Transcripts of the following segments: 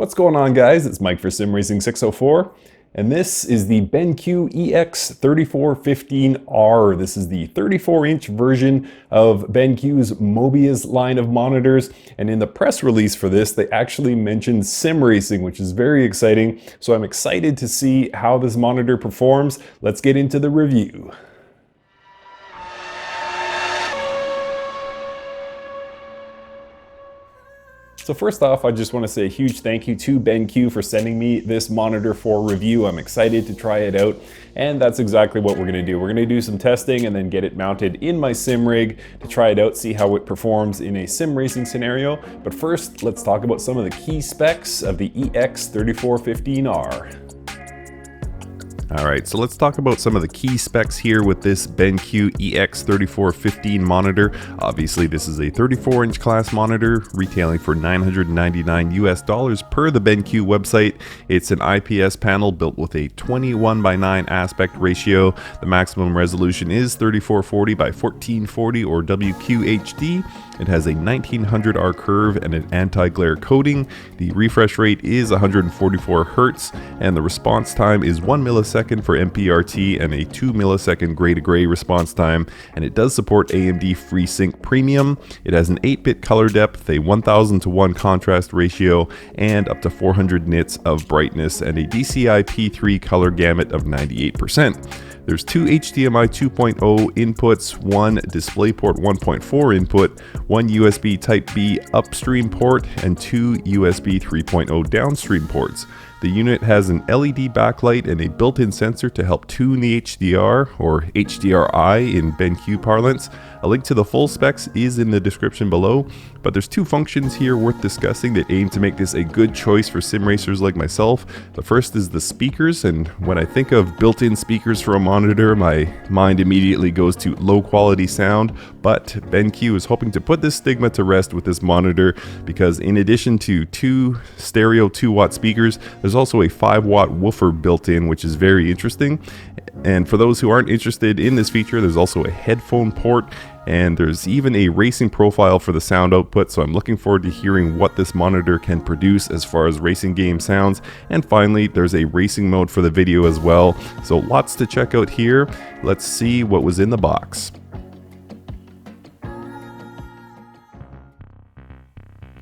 What's going on, guys? It's Mike for SimRacing604, and this is the BenQ EX3415R. This is the 34-inch version of BenQ's MOBIUZ line of monitors, and in the press release for this, they actually mentioned sim racing, which is very exciting. So I'm excited to see how this monitor performs. Let's get into the review. So first off, I just want to say a huge thank you to BenQ for sending me this monitor for review. I'm excited to try it out, and that's exactly what we're going to do. We're going to do some testing and then get it mounted in my sim rig to try it out, see how it performs in a sim racing scenario. But first, let's talk about some of the key specs of the EX3415R. Alright, so let's talk about some of the key specs here with this BenQ EX3415 monitor. Obviously, this is a 34-inch class monitor retailing for $999 US per the BenQ website. It's an IPS panel built with a 21:9 aspect ratio. The maximum resolution is 3440 by 1440 or WQHD. It has a 1900R curve and an anti-glare coating. The refresh rate is 144 Hz, and the response time is 1 millisecond for MPRT and a 2 millisecond gray-to-gray response time, and it does support AMD FreeSync Premium. It has an 8-bit color depth, a 1000:1 contrast ratio, and up to 400 nits of brightness, and a DCI P3 color gamut of 98%. There's two HDMI 2.0 inputs, one DisplayPort 1.4 input, one USB Type-B upstream port, and two USB 3.0 downstream ports. The unit has an LED backlight and a built-in sensor to help tune the HDR, or HDRi in BenQ parlance. A link to the full specs is in the description below, but there's two functions here worth discussing that aim to make this a good choice for sim racers like myself. The first is the speakers, and when I think of built-in speakers for a monitor, my mind immediately goes to low-quality sound, but BenQ is hoping to put this stigma to rest with this monitor, because in addition to two stereo 2-watt speakers, there's also a 5-watt woofer built in, which is very interesting. And for those who aren't interested in this feature, there's also a headphone port, and there's even a racing profile for the sound output, so I'm looking forward to hearing what this monitor can produce as far as racing game sounds. And finally, there's a racing mode for the video as well, so lots to check out here. Let's see what was in the box.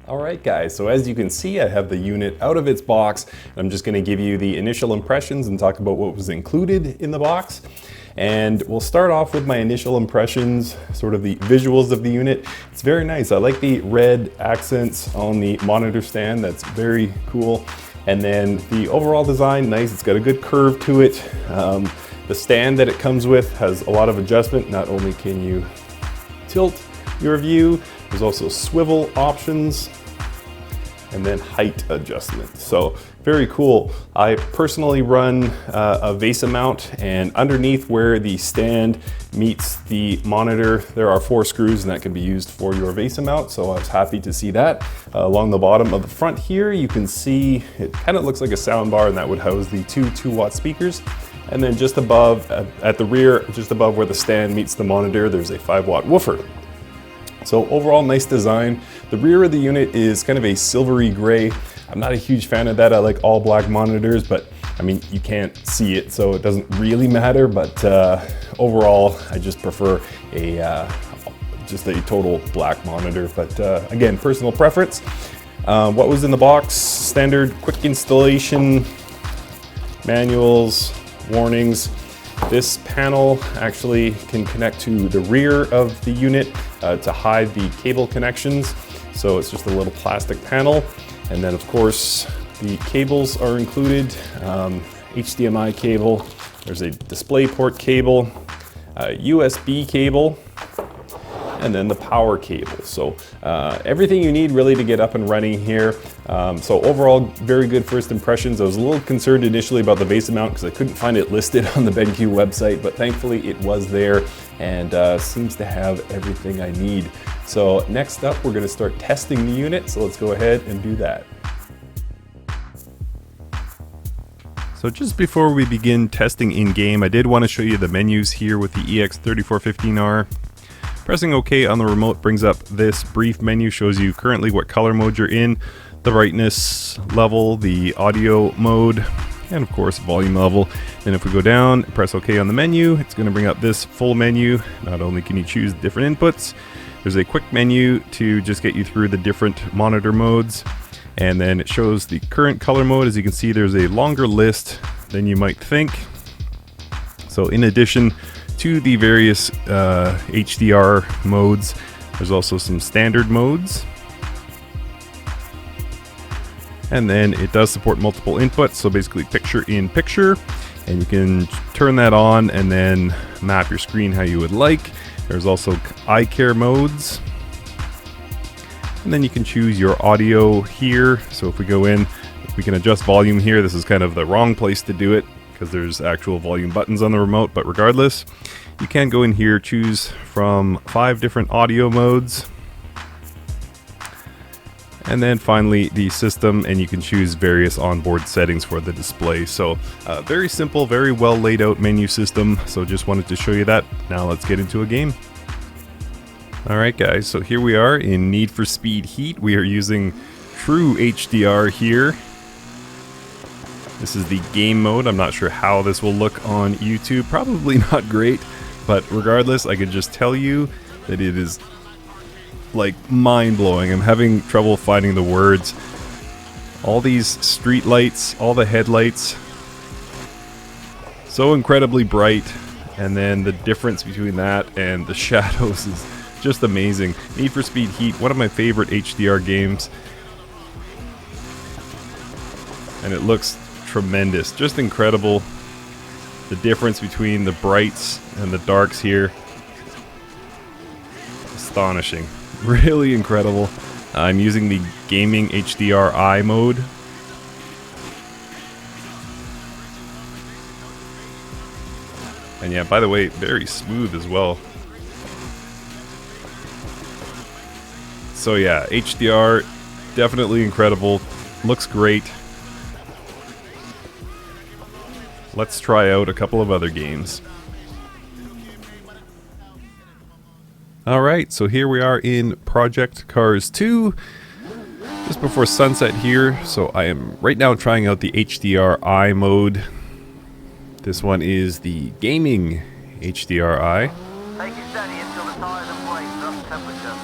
Alright guys, so as you can see, I have the unit out of its box. I'm just going to give you the initial impressions and talk about what was included in the box. And we'll start off with my initial impressions, sort of the visuals of the unit. It's very nice. I like the red accents on the monitor stand. That's very cool. And then the overall design, nice. It's got a good curve to it. The stand that it comes with has a lot of adjustment. Not only can you tilt your view, there's also swivel options and then height adjustment. So very cool. I personally run a VESA mount, and underneath where the stand meets the monitor, there are 4 screws, and that can be used for your VESA mount. So I was happy to see that. Along the bottom of the front here, you can see it kind of looks like a sound bar, and that would house the two 2-watt speakers. And then just above, at the rear, just above where the stand meets the monitor, there's a 5-watt woofer. So overall, nice design. The rear of the unit is kind of a silvery gray. I'm not a huge fan of that. I like all black monitors, but I mean, you can't see it, so it doesn't really matter. But overall, I just prefer just a total black monitor. But again, personal preference. What was in the box? Standard quick installation, manuals, warnings. This panel actually can connect to the rear of the unit to hide the cable connections. So it's just a little plastic panel. And then of course, the cables are included. HDMI cable, there's a DisplayPort cable, a USB cable, and then the power cable. So everything you need really to get up and running here. So overall, very good first impressions. I was a little concerned initially about the VESA mount because I couldn't find it listed on the BenQ website, but thankfully it was there and seems to have everything I need. So next up, we're going to start testing the unit. So let's go ahead and do that. So just before we begin testing in-game, I did want to show you the menus here with the EX3415R. Pressing OK on the remote brings up this brief menu, shows you currently what color mode you're in. the brightness level, the audio mode, and of course volume level. Then if we go down and press OK on the menu, it's going to bring up this full menu. Not only can you choose different inputs, there's a quick menu to just get you through the different monitor modes. And then it shows the current color mode. As you can see, there's a longer list than you might think. So in addition to the various HDR modes, there's also some standard modes. And then it does support multiple inputs, so basically picture in picture, and you can turn that on and then map your screen how you would like. There's also eye care modes, and then you can choose your audio here. So if we go in, we can adjust volume here. This is kind of the wrong place to do it because there's actual volume buttons on the remote, but regardless, you can go in here, choose from 5 different audio modes. And then finally the system, and you can choose various onboard settings for the display. So very simple, very well laid out menu system. So just wanted to show you that. Now let's get into a game. Alright guys, so here we are in Need for Speed Heat. We are using true HDR here. This is the game mode. I'm not sure how this will look on YouTube. Probably not great, but regardless, I can just tell you that it is like mind-blowing. I'm having trouble finding the words. All these street lights, all the headlights, so incredibly bright, and then the difference between that and the shadows is just amazing. Need for Speed Heat, one of my favorite HDR games, and it looks tremendous, just incredible. The difference between the brights and the darks here, astonishing. Really incredible. I'm using the gaming HDRi mode. And yeah, by the way, very smooth as well. So yeah, HDR, definitely incredible. Looks great. Let's try out a couple of other games. Alright, so here we are in Project Cars 2, just before sunset here. So I am right now trying out the HDRi mode. This one is the gaming HDRi. Take it steady until the tires and brakes are up to temperature.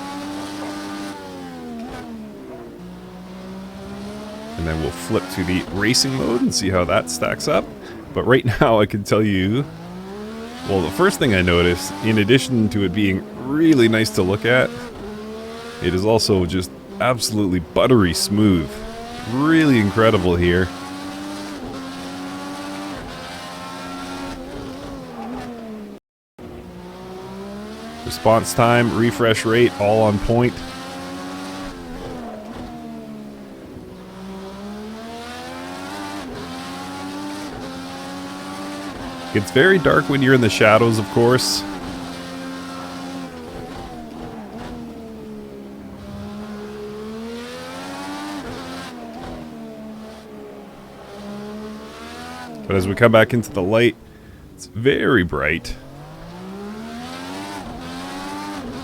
And then we'll flip to the racing mode and see how that stacks up. But right now I can tell you, well, the first thing I noticed, in addition to it being really nice to look at, it is also just absolutely buttery smooth. Really incredible here. Response time, refresh rate, all on point. It's very dark when you're in the shadows, of course. But as we come back into the light, it's very bright.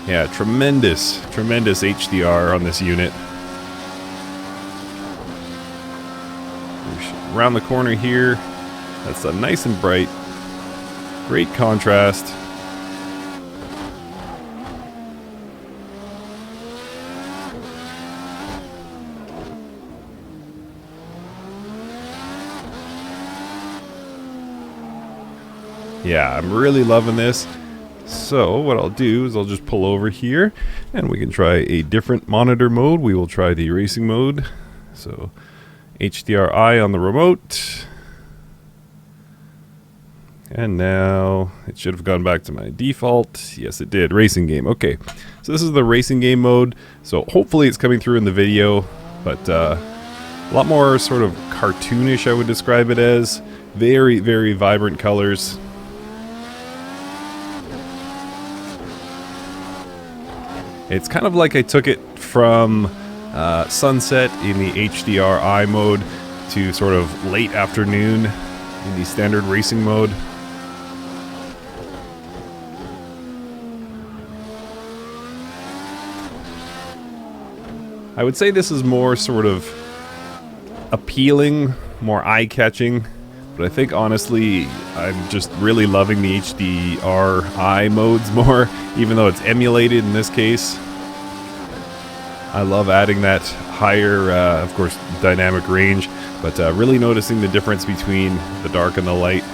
Yeah, tremendous HDR on this unit. Around the corner here, that's a nice and bright. Great contrast. Yeah, I'm really loving this. So what I'll do is I'll just pull over here and we can try a different monitor mode. We will try the racing mode. So HDRi on the remote. And now it should have gone back to my default. Yes, it did. Racing game. Okay, so this is the racing game mode. So hopefully it's coming through in the video, but a lot more sort of cartoonish, I would describe it as. Very, very vibrant colors. It's kind of like I took it from sunset in the HDRi mode to sort of late afternoon in the standard racing mode. I would say this is more sort of appealing, more eye-catching. But I think honestly, I'm just really loving the HDRi modes more, even though it's emulated in this case. I love adding that higher, of course, dynamic range, but really noticing the difference between the dark and the light.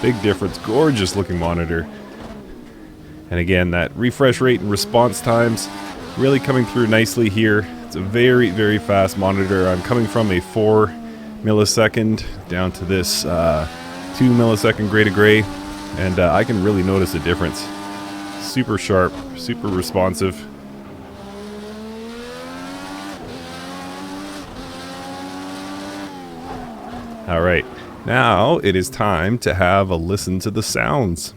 Big difference, gorgeous looking monitor. And again, that refresh rate and response times really coming through nicely here. It's a very, very fast monitor. I'm coming from a 4 millisecond down to this 2 millisecond gray to gray, and I can really notice a difference. Super sharp, super responsive. All right, now it is time to have a listen to the sounds.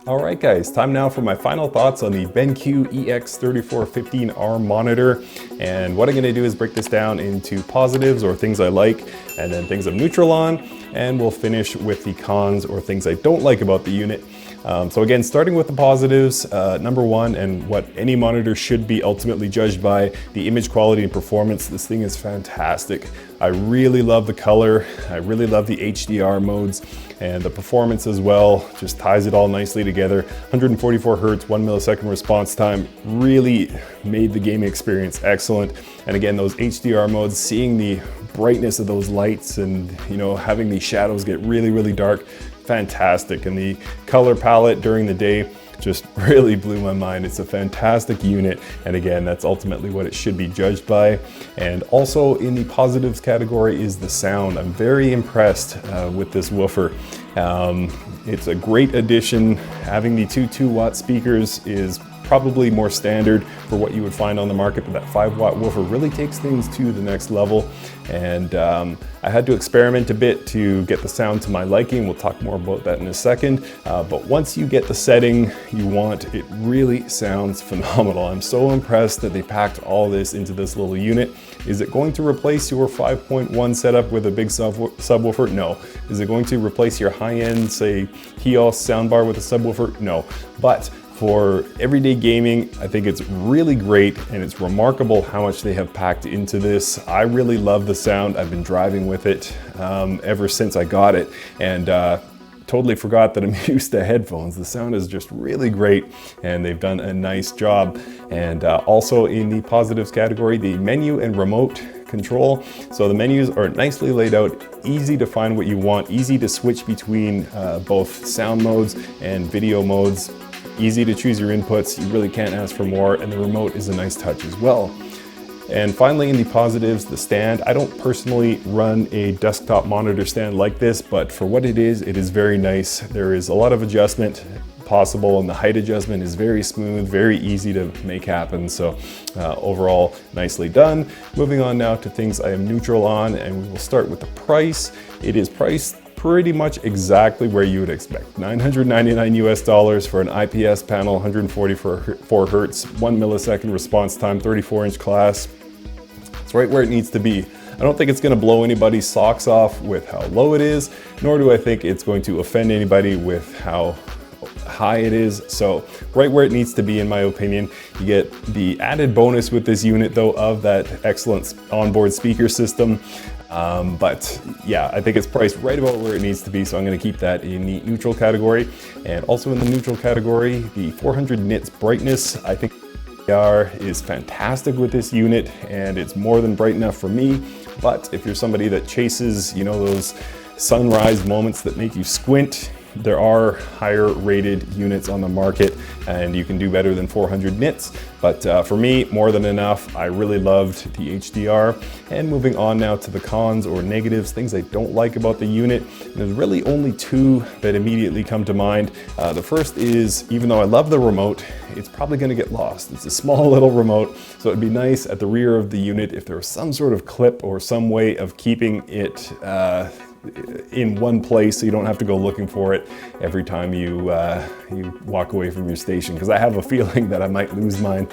Alright guys, time now for my final thoughts on the BenQ EX3415R monitor. And what I'm going to do is break this down into positives or things I like, and then things I'm neutral on, and we'll finish with the cons or things I don't like about the unit. So again, starting with the positives, number one, and what any monitor should be ultimately judged by, the image quality and performance. This thing is fantastic. I really love the color. I really love the HDR modes, and the performance as well just ties it all nicely together. 144 Hertz, 1 millisecond response time really made the gaming experience excellent. And again, those HDR modes, seeing the brightness of those lights and, you know, having the shadows get really, really dark, fantastic. And the color palette during the day just really blew my mind. It's a fantastic unit, and again, that's ultimately what it should be judged by. And also in the positives category is the sound. I'm very impressed with this woofer. It's a great addition. Having the two 2-watt speakers is probably more standard for what you would find on the market, but that 5-watt woofer really takes things to the next level. And I had to experiment a bit to get the sound to my liking. We'll talk more about that in a second. But once you get the setting you want, it really sounds phenomenal. I'm so impressed that they packed all this into this little unit. Is it going to replace your 5.1 setup with a big subwoofer? No. Is it going to replace your high-end, say, HEOS soundbar with a subwoofer? No. But for everyday gaming, I think it's really great, and it's remarkable how much they have packed into this. I really love the sound. I've been driving with it ever since I got it, and totally forgot that I'm used to headphones. The sound is just really great, and they've done a nice job. And also in the positives category, the menu and remote control. So the menus are nicely laid out, easy to find what you want, easy to switch between both sound modes and video modes. Easy to choose your inputs, you really can't ask for more, and the remote is a nice touch as well. And finally, in the positives, the stand. I don't personally run a desktop monitor stand like this, but for what it is very nice. There is a lot of adjustment possible, and the height adjustment is very smooth, very easy to make happen. So overall, nicely done. Moving on now to things I am neutral on, and we will start with the price. It is priced pretty much exactly where you would expect. $999 US for an IPS panel, 144 Hertz, 1 millisecond response time, 34-inch class. It's right where it needs to be. I don't think it's going to blow anybody's socks off with how low it is, nor do I think it's going to offend anybody with how high it is. So right where it needs to be, in my opinion. You get the added bonus with this unit though of that excellent onboard speaker system. But yeah, I think it's priced right about where it needs to be, so I'm going to keep that in the neutral category. And also in the neutral category, the 400 nits brightness, I think HDR is fantastic with this unit, and it's more than bright enough for me. But if you're somebody that chases, you know, those sunrise moments that make you squint, there are higher rated units on the market and you can do better than 400 nits. But for me, more than enough. I really loved the HDR. And moving on now to the cons or negatives, things I don't like about the unit. There's really only two that immediately come to mind. The first is, even though I love the remote, it's probably gonna get lost. It's a small little remote, so it'd be nice at the rear of the unit if there was some sort of clip or some way of keeping it in one place so you don't have to go looking for it every time you walk away from your station, because I have a feeling that I might lose mine.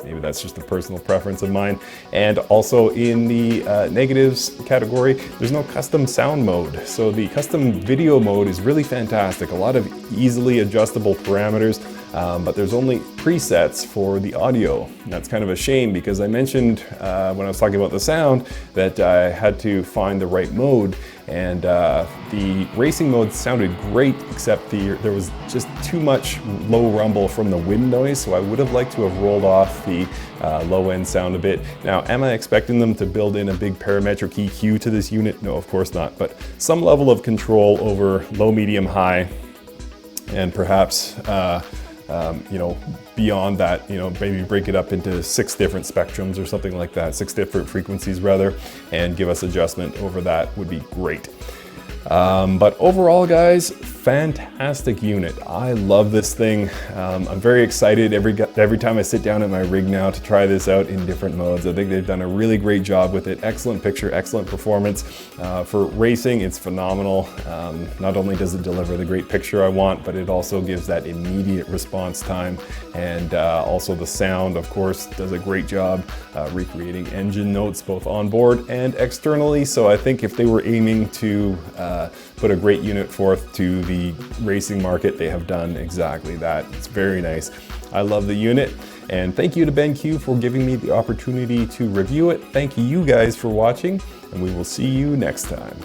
Maybe that's just a personal preference of mine. And also in the negatives category, there's no custom sound mode. So the custom video mode is really fantastic. A lot of easily adjustable parameters, but there's only presets for the audio. And that's kind of a shame, because I mentioned when I was talking about the sound that I had to find the right mode. And the racing mode sounded great, except there was just too much low rumble from the wind noise, so I would have liked to have rolled off the low end sound a bit. Now, am I expecting them to build in a big parametric EQ to this unit? No, of course not, but some level of control over low, medium, high, and perhaps you know, beyond that, you know, maybe break it up into 6 different spectrums or something like that, 6 different frequencies rather, and give us adjustment over that would be great. But overall, guys, fantastic unit. I love this thing. I'm very excited every time I sit down at my rig now to try this out in different modes. I think they've done a really great job with it. Excellent picture, excellent performance. For racing, it's phenomenal. Not only does it deliver the great picture I want, but it also gives that immediate response time. And also the sound, of course, does a great job recreating engine notes both on board and externally. So I think if they were aiming to put a great unit forth to the racing market, they have done exactly that. It's very nice. I love the unit, and thank you to BenQ for giving me the opportunity to review it. Thank you guys for watching, and we will see you next time.